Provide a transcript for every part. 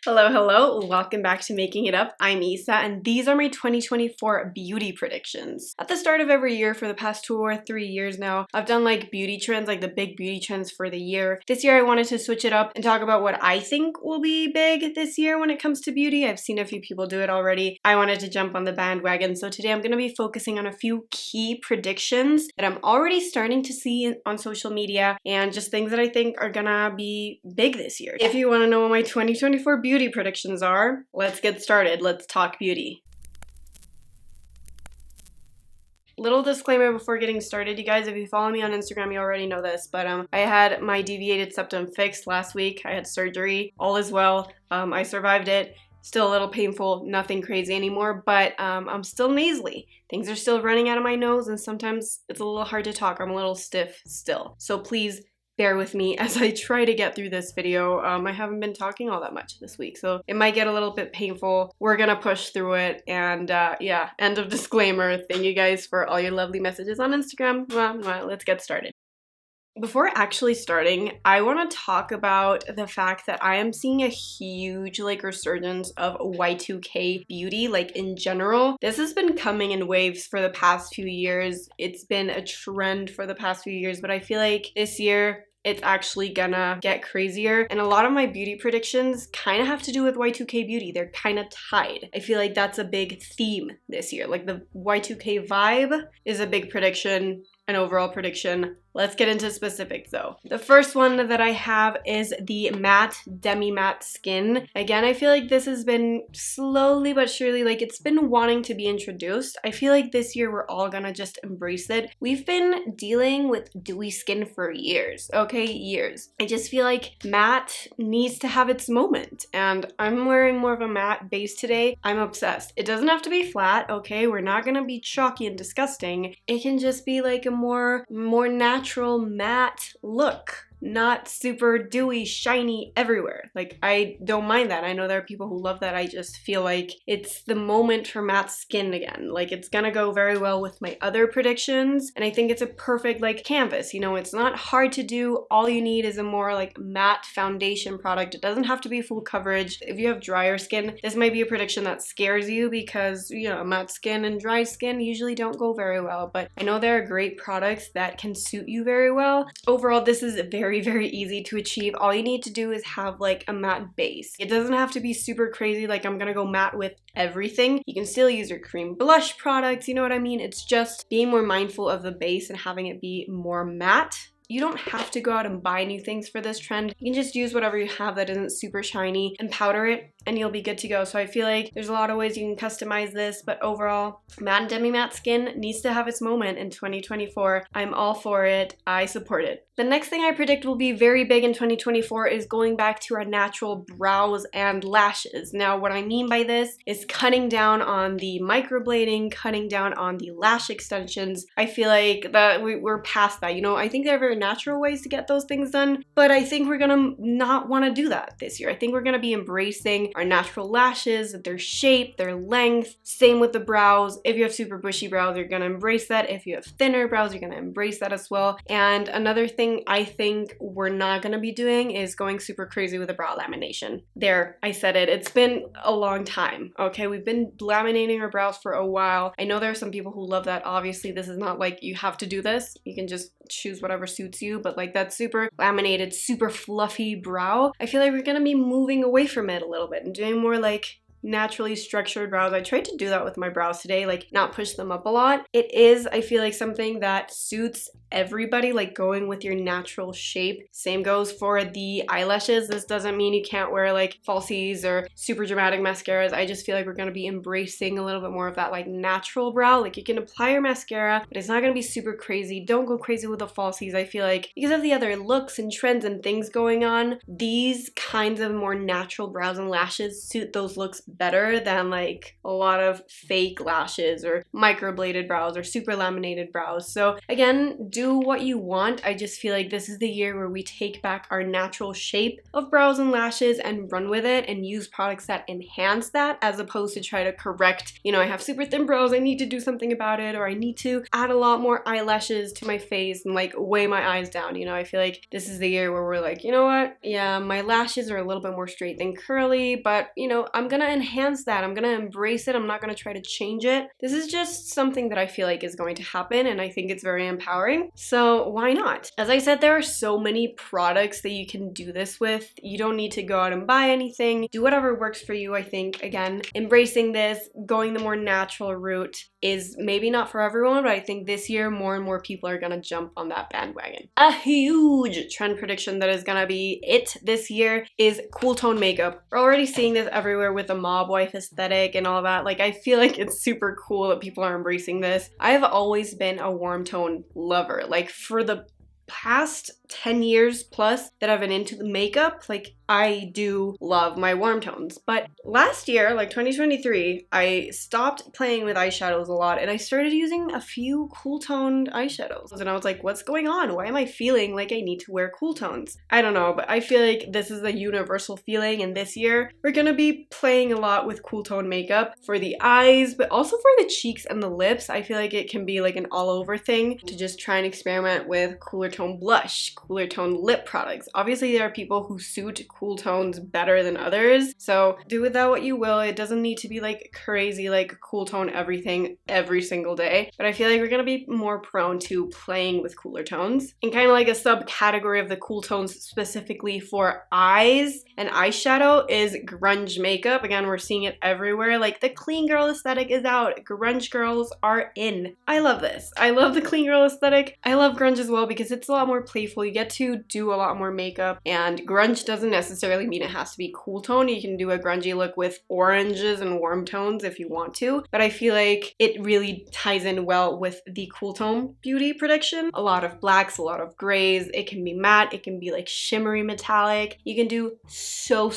Hello, hello, welcome back to Making It Up. I'm Isa, and these are my 2024 beauty predictions. At the start of every year for the past 2 or 3 years now, I've done like beauty trends, like the big beauty trends for the year. This year I wanted to switch it up and talk about what I think will be big this year when it comes to beauty. I've seen a few people do it already. I wanted to jump on the bandwagon, so today I'm going to be focusing on a few key predictions that I'm already starting to see on social media and just things that I think are gonna be big this year. If you want to know what my 2024 beauty predictions are, let's get started. Let's talk beauty. Little disclaimer before getting started, you guys, if you follow me on Instagram, you already know this, but I had my deviated septum fixed last week. I had surgery. All is well. I survived it. Still a little painful, nothing crazy anymore, but I'm still nasally. Things are still running out of my nose, and sometimes it's a little hard to talk. I'm a little stiff still. So please bear with me as I try to get through this video. I haven't been talking all that much this week, so it might get a little bit painful. We're gonna push through it, and yeah, end of disclaimer. Thank you guys for all your lovely messages on Instagram. Well, let's get started. Before actually starting, I want to talk about the fact that I am seeing a huge resurgence of Y2K beauty, in general. This has been coming in waves for the past few years. It's been a trend for the past few years, but I feel like this year it's actually gonna get crazier. And a lot of my beauty predictions kind of have to do with Y2K beauty. They're kind of tied. I feel like that's a big theme this year. Like the Y2K vibe is a big prediction, an overall prediction. Let's get into specifics though. The first one that I have is the matte, demi-matte skin. Again, I feel like this has been slowly but surely, it's been wanting to be introduced. I feel like this year we're all gonna just embrace it. We've been dealing with dewy skin for years, okay? Years. I just feel like matte needs to have its moment, and I'm wearing more of a matte base today. I'm obsessed. It doesn't have to be flat, okay? We're not gonna be chalky and disgusting. It can just be like a more natural matte look. Not super dewy, shiny everywhere. I don't mind that. I know there are people who love that. I just feel like it's the moment for matte skin again. It's gonna go very well with my other predictions, and I think it's a perfect canvas. You know, it's not hard to do. All you need is a more matte foundation product. It doesn't have to be full coverage. If you have drier skin, this might be a prediction that scares you because, you know, matte skin and dry skin usually don't go very well, but I know there are great products that can suit you very well. Overall, this is very easy to achieve. All you need to do is have a matte base. It doesn't have to be super crazy, I'm gonna go matte with everything. You can still use your cream blush products, you know what I mean? It's just being more mindful of the base and having it be more matte. You don't have to go out and buy new things for this trend. You can just use whatever you have that isn't super shiny and powder it, and you'll be good to go. So I feel like there's a lot of ways you can customize this, but overall, matte and demi-matte skin needs to have its moment in 2024. I'm all for it. I support it. The next thing I predict will be very big in 2024 is going back to our natural brows and lashes. Now, what I mean by this is cutting down on the microblading, cutting down on the lash extensions. I feel like that we're past that. You know, I think there are very natural ways to get those things done, but I think we're gonna not want to do that this year. I think we're gonna be embracing our natural lashes, their shape, their length. Same with the brows. If you have super bushy brows, you're gonna embrace that. If you have thinner brows, you're gonna embrace that as well. And another thing I think we're not gonna be doing is going super crazy with a brow lamination. There, I said it. It's been a long time, okay? We've been laminating our brows for a while. I know there are some people who love that. Obviously, this is not you have to do this. You can just choose whatever suits you, but that super laminated, super fluffy brow, I feel like we're gonna be moving away from it a little bit and doing more naturally structured brows. I tried to do that with my brows today, not push them up a lot. It is, I feel like, something that suits everybody, going with your natural shape. Same goes for the eyelashes. This doesn't mean you can't wear falsies or super dramatic mascaras. I just feel like we're going to be embracing a little bit more of that natural brow. You can apply your mascara, but it's not going to be super crazy. Don't go crazy with the falsies. I feel like because of the other looks and trends and things going on, these kinds of more natural brows and lashes suit those looks better than like a lot of fake lashes or microbladed brows or super laminated brows. So again, do what you want. I just feel like this is the year where we take back our natural shape of brows and lashes and run with it and use products that enhance that, as opposed to try to correct, you know, I have super thin brows, I need to do something about it, or I need to add a lot more eyelashes to my face and like weigh my eyes down. You know, I feel like this is the year where we're like, you know what, yeah, my lashes are a little bit more straight than curly, but you know, I'm gonna enhance that, I'm gonna embrace it, I'm not gonna try to change it. This is just something that I feel like is going to happen, and I think it's very empowering, so why not? As I said, there are so many products that you can do this with. You don't need to go out and buy anything. Do whatever works for you. I think, again, embracing this, going the more natural route is maybe not for everyone, but I think this year more and more people are gonna jump on that bandwagon. A huge trend prediction that is gonna be it this year is cool tone makeup. We're already seeing this everywhere with the mob wife aesthetic and all that. Like, I feel like it's super cool that people are embracing this. I've always been a warm tone lover. Like, for the past 10 years plus that I've been into the makeup, like, I do love my warm tones. But last year, like 2023, I stopped playing with eyeshadows a lot and I started using a few cool toned eyeshadows. And I was like, what's going on? Why am I feeling like I need to wear cool tones? I don't know, but I feel like this is a universal feeling, and this year we're gonna be playing a lot with cool tone makeup for the eyes, but also for the cheeks and the lips. I feel like it can be like an all over thing to just try and experiment with cooler tone blush, cooler tone lip products. Obviously, there are people who suit cool tones better than others, so do with that what you will. It doesn't need to be like crazy, like cool tone everything every single day, but I feel like we're gonna be more prone to playing with cooler tones. And kind of like a subcategory of the cool tones specifically for eyes and eyeshadow is grunge makeup. Again, we're seeing it everywhere. Like, the clean girl aesthetic is out. Grunge girls are in. I love this. I love the clean girl aesthetic. I love grunge as well because it's a lot more playful. You get to do a lot more makeup, and grunge doesn't necessarily mean it has to be cool tone. You can do a grungy look with oranges and warm tones if you want to, but I feel like it really ties in well with the cool tone beauty prediction. A lot of blacks, a lot of grays. It can be matte, it can be like shimmery metallic. You can do so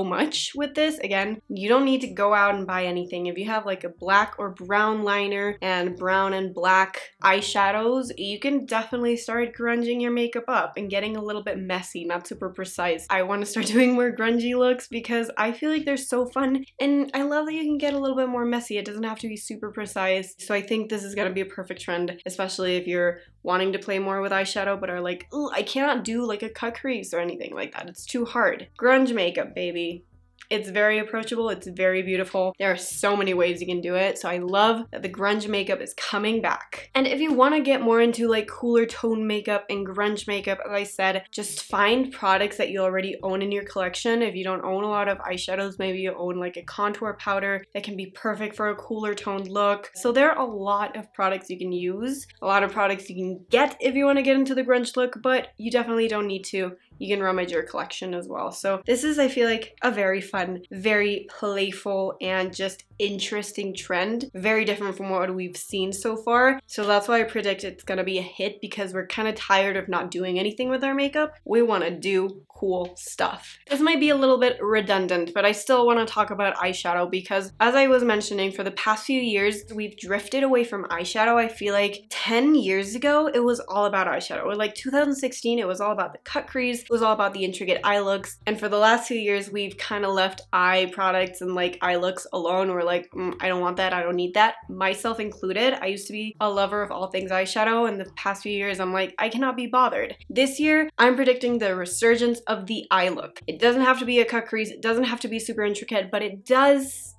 much with this. Again, you don't need to go out and buy anything. If you have like a black or brown liner and brown and black eyeshadows, you can definitely start grunging your makeup up and getting a little bit messy, not super precise. I want to start doing more grungy looks because I feel like they're so fun, and I love that you can get a little bit more messy. It doesn't have to be super precise. So I think this is going to be a perfect trend, especially if you're wanting to play more with eyeshadow but are like, oh, I cannot do like a cut crease or anything like that. It's too hard. Grunge makeup, baby. It's very approachable, it's very beautiful. There are so many ways you can do it, so I love that the grunge makeup is coming back. And if you want to get more into like cooler tone makeup and grunge makeup, as I said, just find products that you already own in your collection. If you don't own a lot of eyeshadows, maybe you own like a contour powder that can be perfect for a cooler toned look. So there are a lot of products you can use, a lot of products you can get if you want to get into the grunge look, but you definitely don't need to. You can rummage your collection as well. So this is, I feel like, a very fun, very playful, and just interesting trend. Very different from what we've seen so far. So that's why I predict it's gonna be a hit, because we're kind of tired of not doing anything with our makeup. We want to do cool stuff. This might be a little bit redundant, but I still want to talk about eyeshadow because, as I was mentioning, for the past few years, we've drifted away from eyeshadow. I feel like 10 years ago, it was all about eyeshadow. Or like 2016, it was all about the cut crease. It was all about the intricate eye looks. And for the last few years, we've kind of left eye products and like eye looks alone. We're like, I don't want that, I don't need that. Myself included. I used to be a lover of all things eyeshadow, and the past few years, I'm like, I cannot be bothered. This year, I'm predicting the resurgence of the eye look. It doesn't have to be a cut crease, it doesn't have to be super intricate, but it does,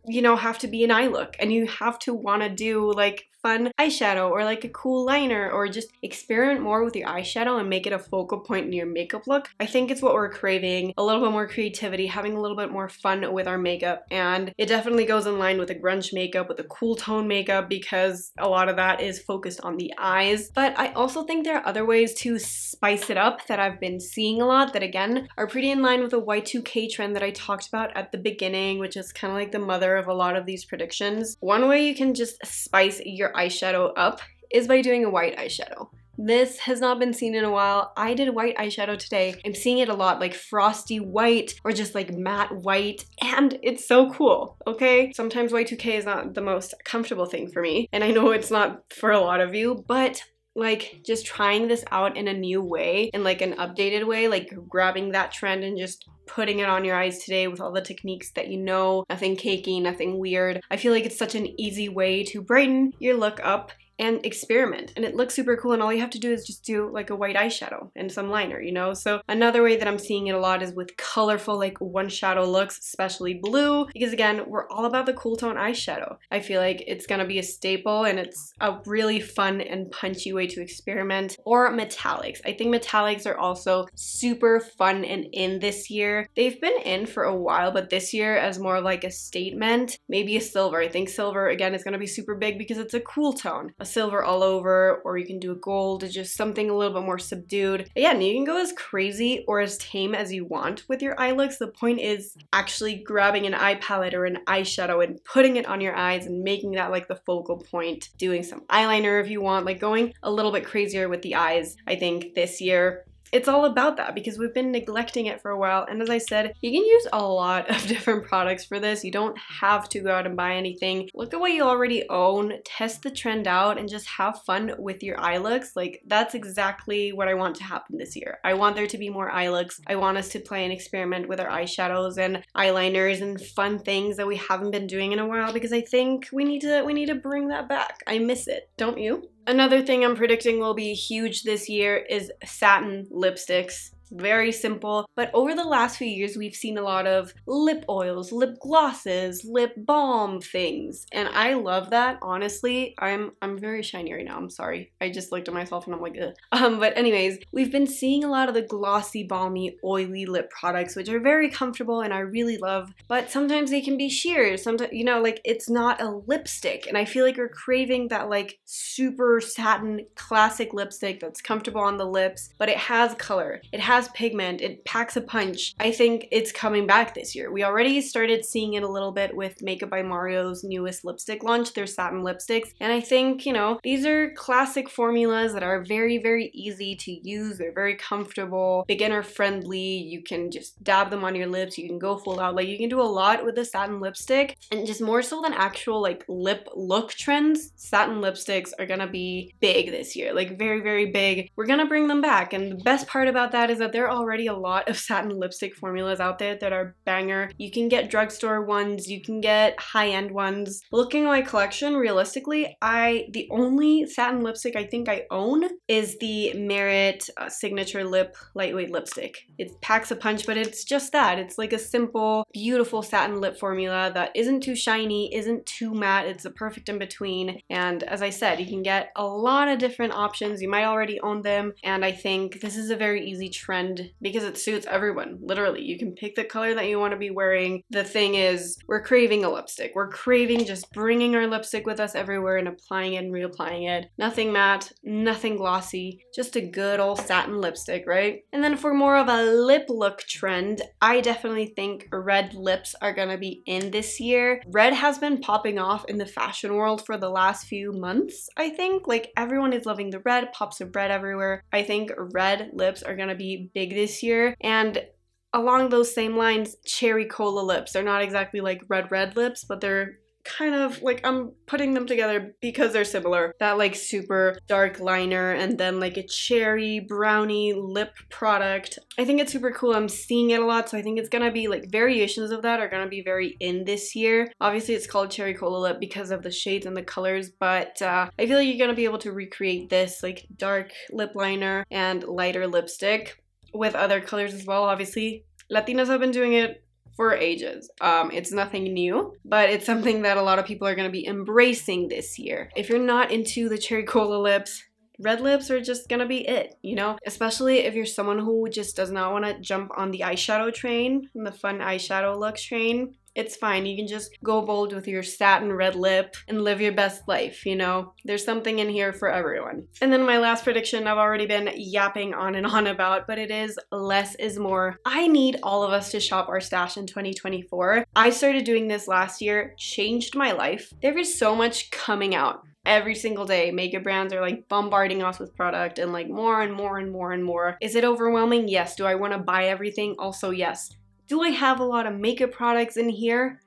you know, have to be an eye look, and you have to want to do like fun eyeshadow or like a cool liner, or just experiment more with your eyeshadow and make it a focal point in your makeup look. I think it's what we're craving, a little bit more creativity, having a little bit more fun with our makeup, and it definitely goes in line with the grunge makeup, with the cool tone makeup, because a lot of that is focused on the eyes. But I also think there are other ways to spice it up that I've been seeing a lot that, again, are pretty in line with the Y2K trend that I talked about at the beginning, which is kind of like the mother of a lot of these predictions. One way you can just spice your eyeshadow up is by doing a white eyeshadow. This has not been seen in a while. I did white eyeshadow today. I'm seeing it a lot, like frosty white or just like matte white, and it's so cool, okay? Sometimes Y2K is not the most comfortable thing for me, and I know it's not for a lot of you, but like just trying this out in a new way, in like an updated way, like grabbing that trend and just putting it on your eyes today with all the techniques that you know, nothing cakey, nothing weird. I feel like it's such an easy way to brighten your look up and experiment, and it looks super cool, and all you have to do is just do like a white eyeshadow and some liner, you know? So another way that I'm seeing it a lot is with colorful like one shadow looks, especially blue, because again, we're all about the cool tone eyeshadow. I feel like it's gonna be a staple, and it's a really fun and punchy way to experiment. Or metallics. I think metallics are also super fun and in this year. They've been in for a while, but this year as more like a statement, maybe a silver. I think silver again is gonna be super big because it's a cool tone. Silver all over, or you can do a gold, just something a little bit more subdued. Yeah, and you can go as crazy or as tame as you want with your eye looks. The point is actually grabbing an eye palette or an eyeshadow and putting it on your eyes and making that like the focal point, doing some eyeliner if you want, like going a little bit crazier with the eyes. I think this year it's all about that because we've been neglecting it for a while, and as I said, you can use a lot of different products for this. You don't have to go out and buy anything. Look at what you already own, test the trend out, and just have fun with your eye looks. Like, that's exactly what I want to happen this year. I want there to be more eye looks. I want us to play and experiment with our eyeshadows and eyeliners and fun things that we haven't been doing in a while, because I think we need to bring that back. I miss it, don't you? Another thing I'm predicting will be huge this year is satin lipsticks. Very simple, but over the last few years we've seen a lot of lip oils, lip glosses, lip balm things, and I love that. Honestly, I'm very shiny right now. I'm sorry. I just looked at myself and I'm like, ugh. But anyways, we've been seeing a lot of the glossy, balmy, oily lip products, which are very comfortable and I really love, but sometimes they can be sheer. Sometimes, you know, like it's not a lipstick, and I feel like we're craving that like super satin classic lipstick that's comfortable on the lips, but it has color. It has pigment, it packs a punch. I think it's coming back this year. We already started seeing it a little bit with Makeup by Mario's newest lipstick launch, their satin lipsticks, and I think, you know, these are classic formulas that are very, very easy to use. They're very comfortable, beginner friendly. You can just dab them on your lips, you can go full out, like you can do a lot with a satin lipstick. And just more so than actual like lip look trends, satin lipsticks are gonna be big this year, like very, very big. We're gonna bring them back, and the best part about that is that there are already a lot of satin lipstick formulas out there that are banger. You can get drugstore ones, you can get high-end ones. Looking at my collection, realistically, the only satin lipstick I think I own is the Merit Signature Lip Lightweight Lipstick. It packs a punch, but it's just that. It's like a simple, beautiful satin lip formula that isn't too shiny, isn't too matte. It's a perfect in between. And as I said, you can get a lot of different options. You might already own them, and I think this is a very easy trend because it suits everyone. Literally, you can pick the color that you want to be wearing. The thing is, we're craving a lipstick. We're craving just bringing our lipstick with us everywhere and applying it and reapplying it. Nothing matte, nothing glossy, just a good old satin lipstick, right? And then for more of a lip look trend, I definitely think red lips are gonna be in this year. Red has been popping off in the fashion world for the last few months, I think. Like, everyone is loving the red, pops of red everywhere. I think red lips are gonna be big this year, and along those same lines, cherry cola lips. They're not exactly like red lips, but they're kind of like, I'm putting them together because they're similar. That like super dark liner and then like a cherry brownie lip product. I think it's super cool. I'm seeing it a lot, so I think it's gonna be like variations of that are gonna be very in this year. Obviously it's called cherry cola lip because of the shades and the colors, but I feel like you're gonna be able to recreate this like dark lip liner and lighter lipstick with other colors as well. Obviously Latinas have been doing it for ages. It's nothing new, but it's something that a lot of people are going to be embracing this year. If you're not into the cherry cola lips, red lips are just gonna be it, you know? Especially if you're someone who just does not want to jump on the eyeshadow train, the fun eyeshadow looks train. It's fine. You can just go bold with your satin red lip and live your best life, you know? There's something in here for everyone. And then my last prediction I've already been yapping on and on about, but it is less is more. I need all of us to shop our stash in 2024. I started doing this last year, changed my life. There is so much coming out. every single day. Makeup brands are like bombarding us with product and like more and more and more and more. Is it overwhelming? Yes. Do I want to buy everything? Also yes. Do I have a lot of makeup products in here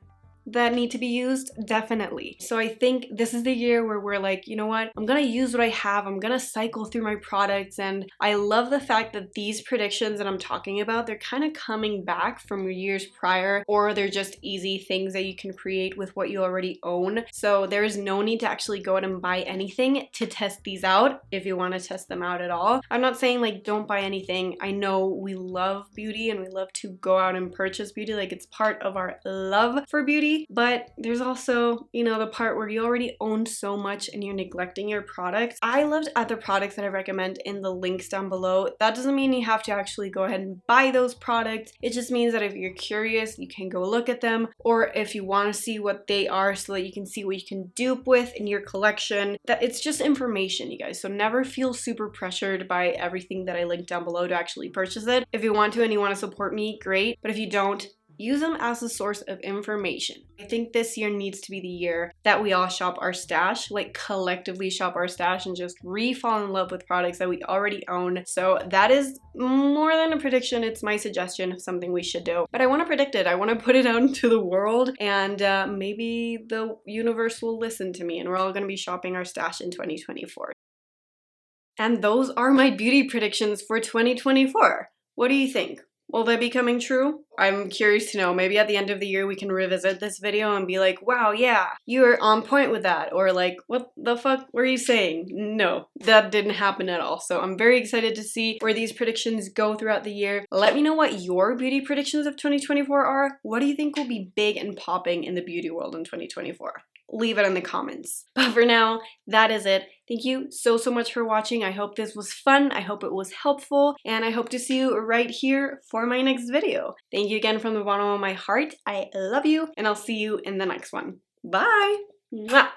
that need to be used? Definitely. So I think this is the year where we're like, you know what? I'm gonna use what I have. I'm gonna cycle through my products. And I love the fact that these predictions that I'm talking about, they're kind of coming back from years prior, or they're just easy things that you can create with what you already own. So there is no need to actually go out and buy anything to test these out if you want to test them out at all. I'm not saying like don't buy anything. I know we love beauty and we love to go out and purchase beauty. Like it's part of our love for beauty. But there's also, you know, the part where you already own so much and you're neglecting your products. I loved other products that I recommend in the links down below. That doesn't mean you have to actually go ahead and buy those products. It just means that if you're curious, you can go look at them, or if you want to see what they are so that you can see what you can dupe with in your collection. That it's just information, you guys. So never feel super pressured by everything that I linked down below to actually purchase it. If you want to and you want to support me, great. But if you don't, use them as a source of information. I think this year needs to be the year that we all shop our stash, like collectively shop our stash and just fall in love with products that we already own. So that is more than a prediction, it's my suggestion of something we should do. But I want to predict it, I want to put it out into the world, and maybe the universe will listen to me and we're all going to be shopping our stash in 2024. And those are my beauty predictions for 2024. What do you think? Will they be coming true? I'm curious to know. Maybe at the end of the year we can revisit this video and be like, wow, yeah, you were on point with that. Or like, what the fuck were you saying? No, that didn't happen at all. So I'm very excited to see where these predictions go throughout the year. Let me know what your beauty predictions of 2024 are. What do you think will be big and popping in the beauty world in 2024? Leave it in the comments. But for now, that is it. Thank you so much for watching. I hope this was fun. I hope it was helpful. And I hope to see you right here for my next video. Thank you again from the bottom of my heart. I love you. And I'll see you in the next one. Bye! Mwah!